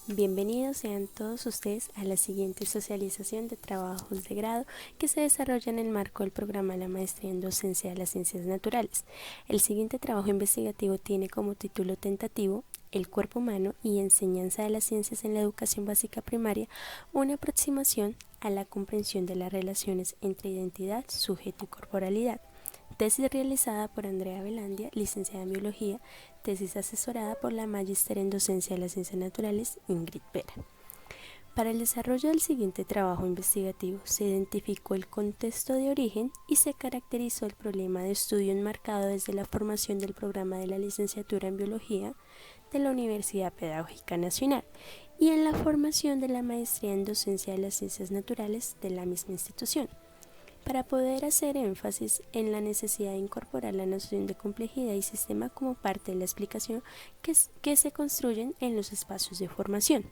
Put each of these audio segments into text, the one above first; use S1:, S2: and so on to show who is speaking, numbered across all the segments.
S1: Bienvenidos sean todos ustedes a la siguiente socialización de trabajos de grado que se desarrolla en el marco del programa de la Maestría en Docencia de las Ciencias Naturales. El siguiente trabajo investigativo tiene como título tentativo El cuerpo humano y enseñanza de las ciencias en la educación básica primaria, una aproximación a la comprensión de las relaciones entre identidad, sujeto y corporalidad. Tesis realizada por Andrea Velandia, licenciada en Biología, tesis asesorada por la Magíster en Docencia de las Ciencias Naturales, Ingrid Vera. Para el desarrollo del siguiente trabajo investigativo se identificó el contexto de origen y se caracterizó el problema de estudio enmarcado desde la formación del programa de la licenciatura en Biología de la Universidad Pedagógica Nacional y en la formación de la maestría en Docencia de las Ciencias Naturales de la misma institución, para poder hacer énfasis en la necesidad de incorporar la noción de complejidad y sistema como parte de la explicación que se construyen en los espacios de formación.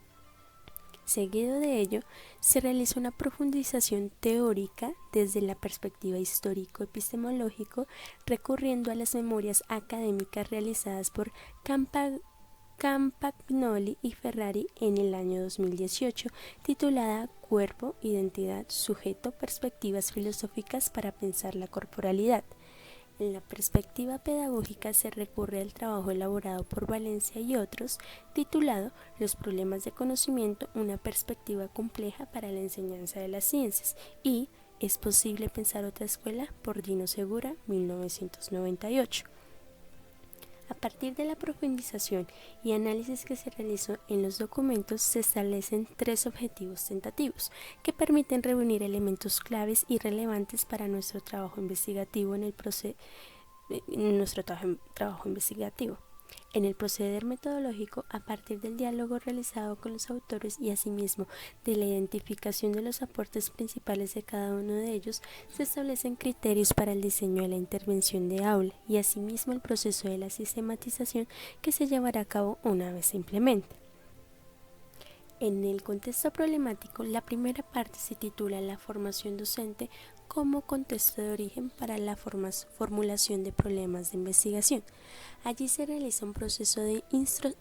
S1: Seguido de ello, se realiza una profundización teórica desde la perspectiva histórico-epistemológico, recurriendo a las memorias académicas realizadas por Campagnoli y Ferrari en el año 2018, titulada Cuerpo, Identidad, Sujeto, Perspectivas filosóficas para pensar la corporalidad. En la perspectiva pedagógica se recurre al trabajo elaborado por Valencia y otros, titulado Los problemas de conocimiento, una perspectiva compleja para la enseñanza de las ciencias, y ¿Es posible pensar otra escuela? Por Dino Segura, 1998. A partir de la profundización y análisis que se realizó en los documentos, se establecen tres objetivos tentativos que permiten reunir elementos claves y relevantes para nuestro trabajo investigativo en el proceder metodológico, a partir del diálogo realizado con los autores y asimismo de la identificación de los aportes principales de cada uno de ellos, se establecen criterios para el diseño de la intervención de aula y asimismo el proceso de la sistematización que se llevará a cabo una vez se implemente. En el contexto problemático, la primera parte se titula La formación docente como contexto de origen para la formulación de problemas de investigación. Allí se realiza un proceso de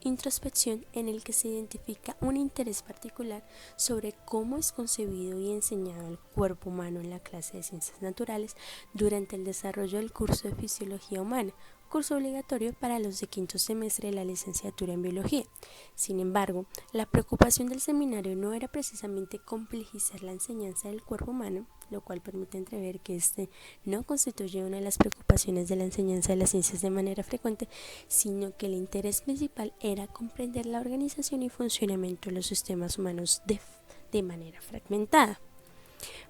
S1: introspección en el que se identifica un interés particular sobre cómo es concebido y enseñado el cuerpo humano en la clase de ciencias naturales durante el desarrollo del curso de fisiología humana, curso obligatorio para los de quinto semestre de la licenciatura en biología. Sin embargo, la preocupación del seminario no era precisamente complejizar la enseñanza del cuerpo humano, lo cual permite entrever que este no constituye una de las preocupaciones de la enseñanza de las ciencias de manera frecuente, sino que el interés principal era comprender la organización y funcionamiento de los sistemas humanos de manera fragmentada.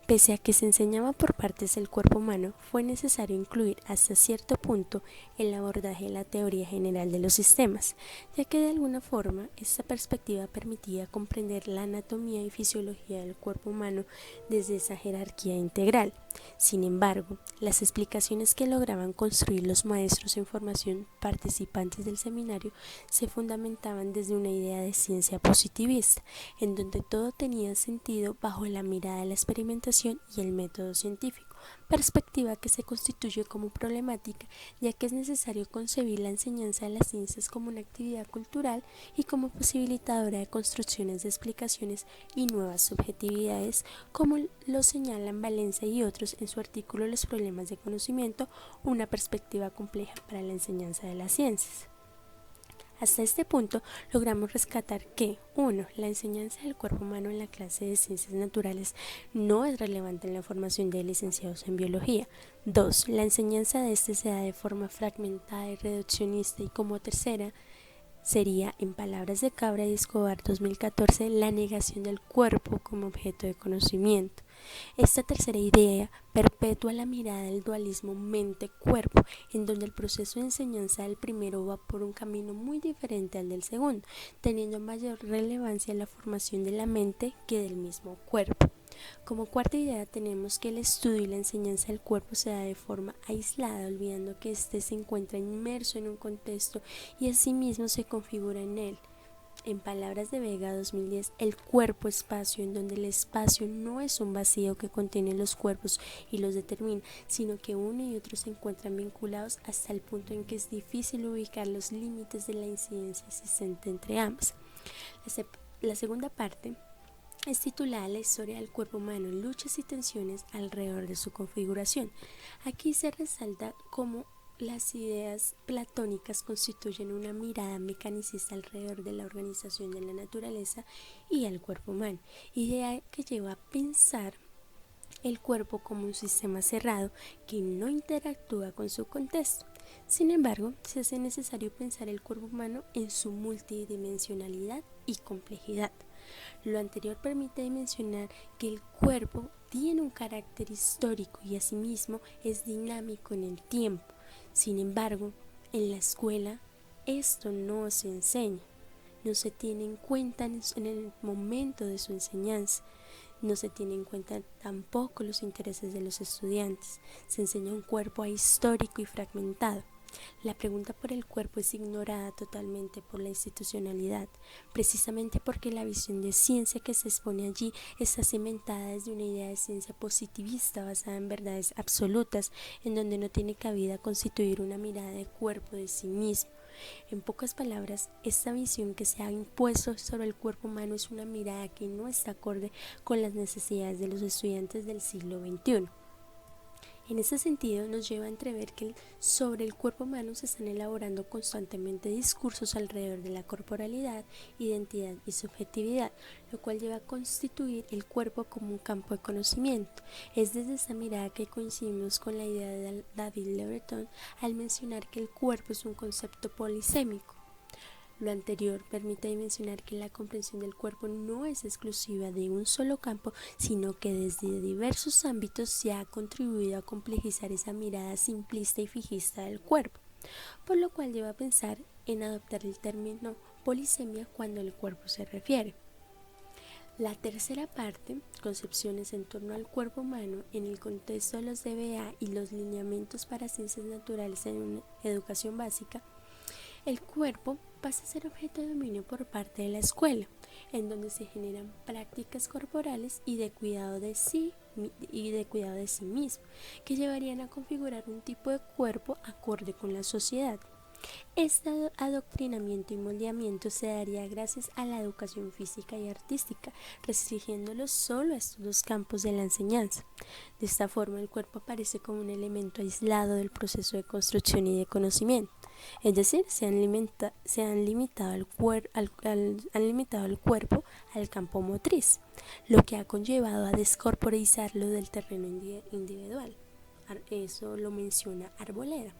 S1: Pese a que se enseñaba por partes del cuerpo humano, fue necesario incluir hasta cierto punto el abordaje de la teoría general de los sistemas, ya que de alguna forma esta perspectiva permitía comprender la anatomía y fisiología del cuerpo humano desde esa jerarquía integral. Sin embargo, las explicaciones que lograban construir los maestros en formación participantes del seminario se fundamentaban desde una idea de ciencia positivista, en donde todo tenía sentido bajo la mirada de la experimentación y el método científico, perspectiva que se constituye como problemática, ya que es necesario concebir la enseñanza de las ciencias como una actividad cultural y como posibilitadora de construcciones de explicaciones y nuevas subjetividades, como lo señalan Valencia y otros en su artículo Los problemas de conocimiento, una perspectiva compleja para la enseñanza de las ciencias. Hasta este punto logramos rescatar que 1. La enseñanza del cuerpo humano en la clase de ciencias naturales no es relevante en la formación de licenciados en biología. 2. La enseñanza de este se da de forma fragmentada y reduccionista, y como tercera sería, en palabras de Cabra y Escobar 2014, la negación del cuerpo como objeto de conocimiento. Esta tercera idea perpetúa la mirada del dualismo mente-cuerpo, en donde el proceso de enseñanza del primero va por un camino muy diferente al del segundo, teniendo mayor relevancia la formación de la mente que del mismo cuerpo. Como cuarta idea tenemos que el estudio y la enseñanza del cuerpo se da de forma aislada, olvidando que éste se encuentra inmerso en un contexto y asimismo se configura en él. En palabras de Vega 2010, el cuerpo-espacio, en donde el espacio no es un vacío que contiene los cuerpos y los determina, sino que uno y otro se encuentran vinculados hasta el punto en que es difícil ubicar los límites de la incidencia existente entre ambas. La segunda parte es titulada La historia del cuerpo humano, luchas y tensiones alrededor de su configuración. Aquí se resalta cómo las ideas platónicas constituyen una mirada mecanicista alrededor de la organización de la naturaleza y el cuerpo humano, idea que lleva a pensar el cuerpo como un sistema cerrado que no interactúa con su contexto. Sin embargo, se hace necesario pensar el cuerpo humano en su multidimensionalidad y complejidad. Lo anterior permite dimensionar que el cuerpo tiene un carácter histórico y asimismo es dinámico en el tiempo. Sin embargo, en la escuela esto no se enseña, no se tiene en cuenta en el momento de su enseñanza. No se tiene en cuenta tampoco los intereses de los estudiantes. Se enseña un cuerpo ahistórico y fragmentado. La pregunta por el cuerpo es ignorada totalmente por la institucionalidad, precisamente porque la visión de ciencia que se expone allí está cimentada desde una idea de ciencia positivista basada en verdades absolutas, en donde no tiene cabida constituir una mirada de cuerpo de sí mismo. En pocas palabras, esta visión que se ha impuesto sobre el cuerpo humano es una mirada que no está acorde con las necesidades de los estudiantes del siglo XXI. En ese sentido, nos lleva a entrever que sobre el cuerpo humano se están elaborando constantemente discursos alrededor de la corporalidad, identidad y subjetividad, lo cual lleva a constituir el cuerpo como un campo de conocimiento. Es desde esta mirada que coincidimos con la idea de David Le Breton al mencionar que el cuerpo es un concepto polisémico. Lo anterior permite dimensionar que la comprensión del cuerpo no es exclusiva de un solo campo, sino que desde diversos ámbitos se ha contribuido a complejizar esa mirada simplista y fijista del cuerpo, por lo cual lleva a pensar en adoptar el término polisemia cuando el cuerpo se refiere. La tercera parte, concepciones en torno al cuerpo humano en el contexto de los DBA y los lineamientos para ciencias naturales en una educación básica. El cuerpo pasa a ser objeto de dominio por parte de la escuela, en donde se generan prácticas corporales y de cuidado de sí mismo, que llevarían a configurar un tipo de cuerpo acorde con la sociedad. Este adoctrinamiento y moldeamiento se daría gracias a la educación física y artística, restringiéndolo solo a estos dos campos de la enseñanza. De esta forma, el cuerpo aparece como un elemento aislado del proceso de construcción y de conocimiento, es decir, se han limitado el cuerpo al campo motriz, lo que ha conllevado a descorporizarlo del terreno individual. Eso lo menciona Arboleda.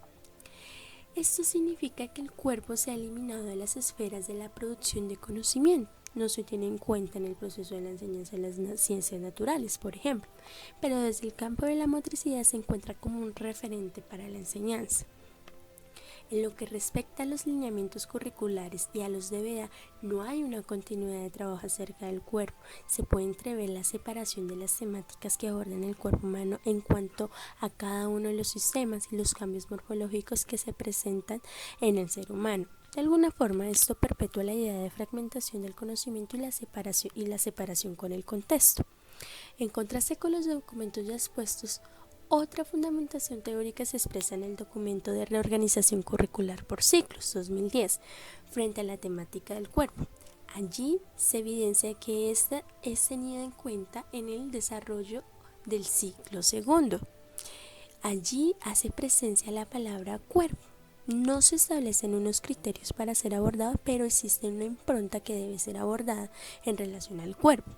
S1: Esto significa que el cuerpo se ha eliminado de las esferas de la producción de conocimiento. No se tiene en cuenta en el proceso de la enseñanza de las ciencias naturales, por ejemplo, pero desde el campo de la motricidad se encuentra como un referente para la enseñanza. En lo que respecta a los lineamientos curriculares y a los DBA, no hay una continuidad de trabajo acerca del cuerpo. Se puede entrever la separación de las temáticas que abordan el cuerpo humano en cuanto a cada uno de los sistemas y los cambios morfológicos que se presentan en el ser humano. De alguna forma, esto perpetúa la idea de fragmentación del conocimiento y la separación con el contexto. En contraste con los documentos ya expuestos, otra fundamentación teórica se expresa en el documento de reorganización curricular por ciclos 2010 frente a la temática del cuerpo. Allí se evidencia que esta es tenida en cuenta en el desarrollo del ciclo segundo. Allí hace presencia la palabra cuerpo. No se establecen unos criterios para ser abordado, pero existe una impronta que debe ser abordada en relación al cuerpo.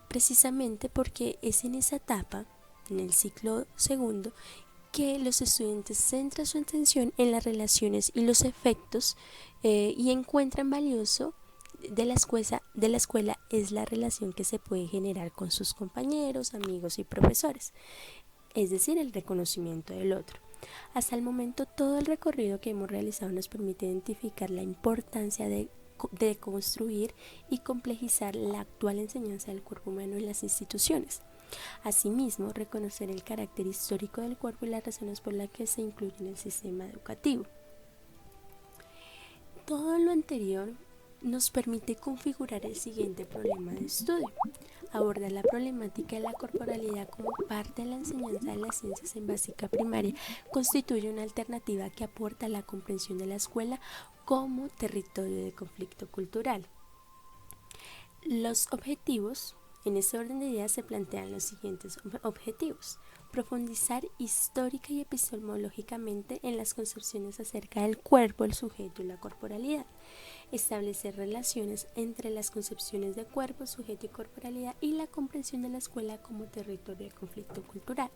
S1: Precisamente porque es en esa etapa, en el ciclo segundo, que los estudiantes centran su atención en las relaciones y los efectos y encuentran valioso de la escuela es la relación que se puede generar con sus compañeros, amigos y profesores, es decir, el reconocimiento del otro. Hasta el momento, todo el recorrido que hemos realizado nos permite identificar la importancia de construir y complejizar la actual enseñanza del cuerpo humano en las instituciones. Asimismo, reconocer el carácter histórico del cuerpo y las razones por las que se incluye en el sistema educativo. Todo lo anterior nos permite configurar el siguiente problema de estudio. Abordar la problemática de la corporalidad como parte de la enseñanza de las ciencias en básica primaria constituye una alternativa que aporta la comprensión de la escuela como territorio de conflicto cultural. Los objetivos, en este orden de ideas se plantean los siguientes objetivos: profundizar histórica y epistemológicamente en las concepciones acerca del cuerpo, el sujeto y la corporalidad; establecer relaciones entre las concepciones de cuerpo, sujeto y corporalidad y la comprensión de la escuela como territorio de conflicto cultural;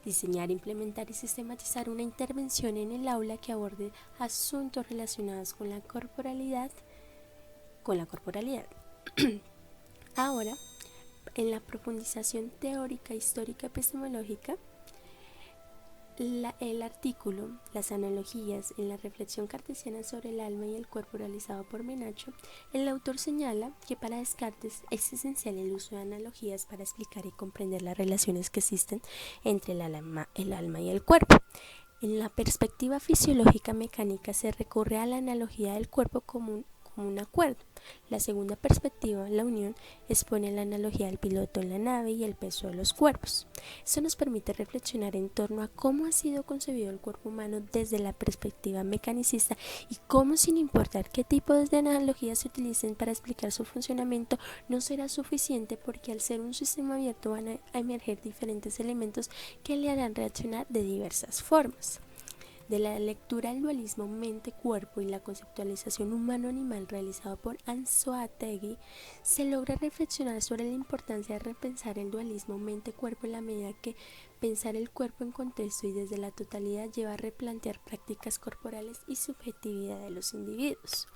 S1: diseñar, implementar y sistematizar una intervención en el aula que aborde asuntos relacionados con la corporalidad. Ahora, en la profundización teórica, histórica, epistemológica, el artículo, las analogías en la reflexión cartesiana sobre el alma y el cuerpo realizado por Menacho, el autor señala que para Descartes es esencial el uso de analogías para explicar y comprender las relaciones que existen entre el alma y el cuerpo. En la perspectiva fisiológica mecánica se recurre a la analogía del cuerpo como un acuerdo. La segunda perspectiva, la unión, expone la analogía del piloto en la nave y el peso de los cuerpos. Esto nos permite reflexionar en torno a cómo ha sido concebido el cuerpo humano desde la perspectiva mecanicista y cómo, sin importar qué tipo de analogías se utilicen para explicar su funcionamiento, no será suficiente, porque al ser un sistema abierto van a emerger diferentes elementos que le harán reaccionar de diversas formas. De la lectura del dualismo mente-cuerpo y la conceptualización humano-animal realizado por Anzoátegui, se logra reflexionar sobre la importancia de repensar el dualismo mente-cuerpo en la medida que pensar el cuerpo en contexto y desde la totalidad lleva a replantear prácticas corporales y subjetividad de los individuos.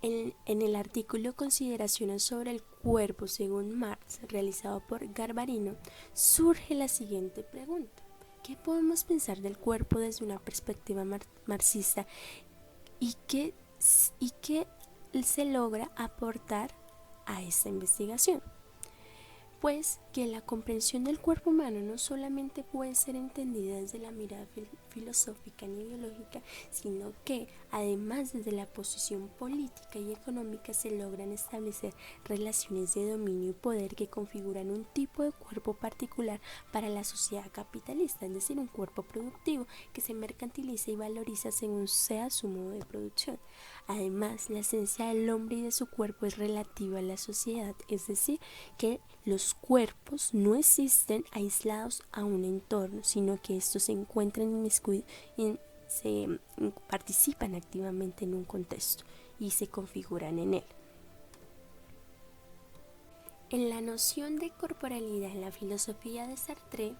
S1: En el artículo Consideraciones sobre el cuerpo según Marx, realizado por Garbarino, surge la siguiente pregunta: ¿qué podemos pensar del cuerpo desde una perspectiva marxista y qué se logra aportar a esta investigación? Pues que la comprensión del cuerpo humano no solamente puede ser entendida desde la mirada filosófica ni ideológica, sino que además desde la posición política y económica se logran establecer relaciones de dominio y poder que configuran un tipo de cuerpo particular para la sociedad capitalista, es decir, un cuerpo productivo que se mercantiliza y valoriza según sea su modo de producción. Además, la esencia del hombre y de su cuerpo es relativa a la sociedad, es decir, que los cuerpos no existen aislados a un entorno, sino que estos se encuentran participan activamente en un contexto y se configuran en él. En la noción de corporalidad en la filosofía de Sartre,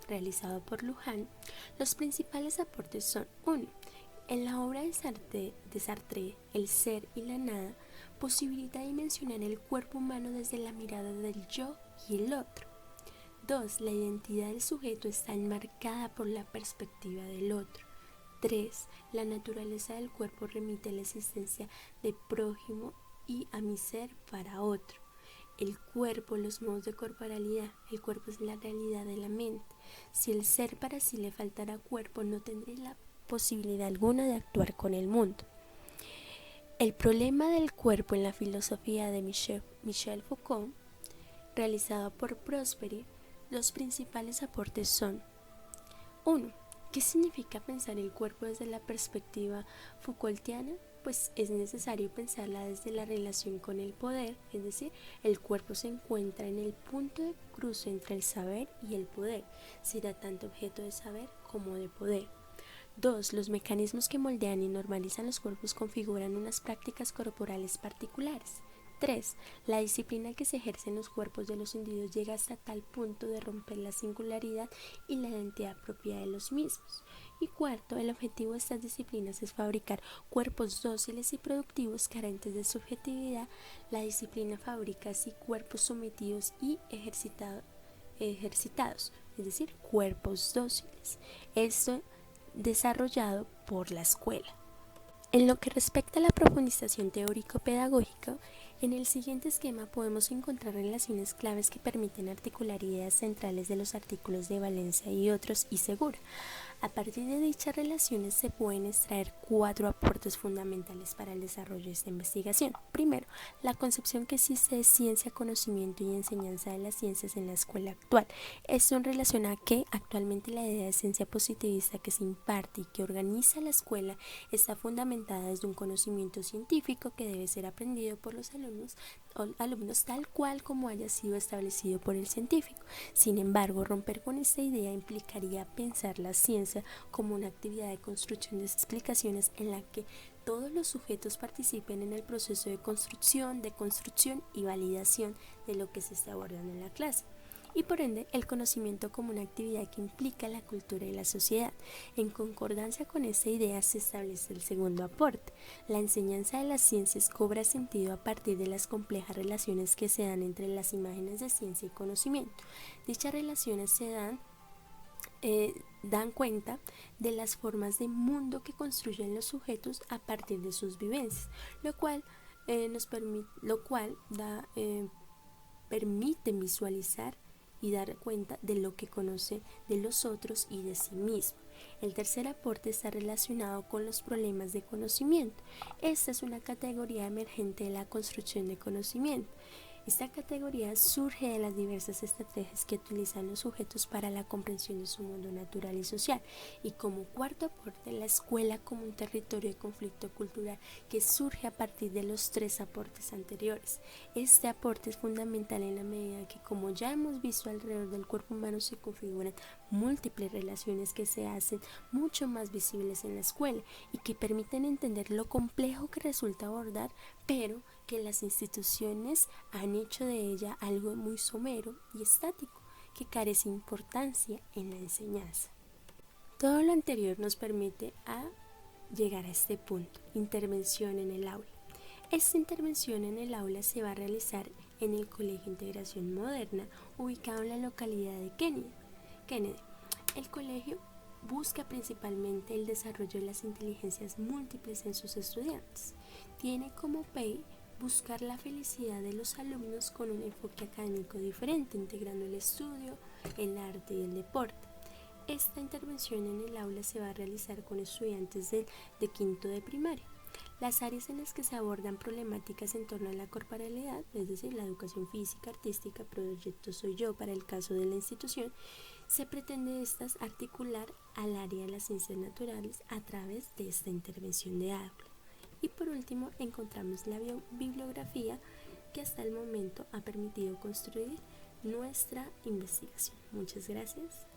S1: realizado por Luhmann, los principales aportes son: 1. En la obra de Sartre, el ser y la nada posibilita dimensionar el cuerpo humano desde la mirada del yo y el otro. 2. La identidad del sujeto está enmarcada por la perspectiva del otro. 3. La naturaleza del cuerpo remite a la existencia de prójimo y a mi ser para otro. El cuerpo, los modos de corporalidad. El cuerpo es la realidad de la mente. Si el ser para sí le faltara cuerpo, no tendría la posibilidad alguna de actuar con el mundo. El problema del cuerpo en la filosofía de Michel Foucault, realizado por Prosperi, los principales aportes son: 1. ¿Qué significa pensar el cuerpo desde la perspectiva Foucaultiana? Pues es necesario pensarla desde la relación con el poder, es decir, el cuerpo se encuentra en el punto de cruce entre el saber y el poder, será tanto objeto de saber como de poder. 2. Los mecanismos que moldean y normalizan los cuerpos configuran unas prácticas corporales particulares. 3. La disciplina que se ejerce en los cuerpos de los individuos llega hasta tal punto de romper la singularidad y la identidad propia de los mismos. Y 4. El objetivo de estas disciplinas es fabricar cuerpos dóciles y productivos carentes de subjetividad. La disciplina fabrica así cuerpos sometidos y ejercitados, es decir, cuerpos dóciles. Esto desarrollado por la escuela. En lo que respecta a la profundización teórico-pedagógica, en el siguiente esquema podemos encontrar relaciones claves que permiten articular ideas centrales de los artículos de Valencia y otros y Segura. A partir de dichas relaciones se pueden extraer 4 aportes fundamentales para el desarrollo de esta investigación. Primero, la concepción que existe de ciencia, conocimiento y enseñanza de las ciencias en la escuela actual. Esto en relación a que actualmente la idea de ciencia positivista que se imparte y que organiza la escuela está fundamentada desde un conocimiento científico que debe ser aprendido por los alumnos tal cual como haya sido establecido por el científico. Sin embargo, romper con esta idea implicaría pensar la ciencia como una actividad de construcción de explicaciones en la que todos los sujetos participen en el proceso de construcción y validación de lo que se está abordando en la clase. Y por ende el conocimiento como una actividad que implica la cultura y la sociedad. En concordancia con esta idea se establece el segundo aporte. La enseñanza de las ciencias cobra sentido a partir de las complejas relaciones que se dan entre las imágenes de ciencia y conocimiento. Dichas relaciones se dan cuenta de las formas de mundo que construyen los sujetos a partir de sus vivencias, lo cual permite visualizar y dar cuenta de lo que conoce de los otros y de sí mismo. El tercer aporte está relacionado con los problemas de conocimiento. Esta es una categoría emergente de la construcción de conocimiento. Esta categoría surge de las diversas estrategias que utilizan los sujetos para la comprensión de su mundo natural y social. Y como cuarto aporte, la escuela como un territorio de conflicto cultural que surge a partir de los 3 aportes anteriores. Este aporte es fundamental en la medida que, como ya hemos visto, alrededor del cuerpo humano se configuran múltiples relaciones que se hacen mucho más visibles en la escuela y que permiten entender lo complejo que resulta abordar, pero que las instituciones han hecho de ella algo muy somero y estático, que carece de importancia en la enseñanza. Todo lo anterior nos permite llegar a este punto, intervención en el aula. Esta intervención en el aula se va a realizar en el Colegio Integración Moderna, ubicado en la localidad de Kennedy. El colegio busca principalmente el desarrollo de las inteligencias múltiples en sus estudiantes. Tiene como PEI buscar la felicidad de los alumnos con un enfoque académico diferente, integrando el estudio, el arte y el deporte. Esta intervención en el aula se va a realizar con estudiantes de quinto de primaria. Las áreas en las que se abordan problemáticas en torno a la corporalidad, es decir, la educación física, artística, proyecto Soy Yo para el caso de la institución, se pretende articular al área de las ciencias naturales a través de esta intervención de aula. Y por último encontramos la bibliografía que hasta el momento ha permitido construir nuestra investigación. Muchas gracias.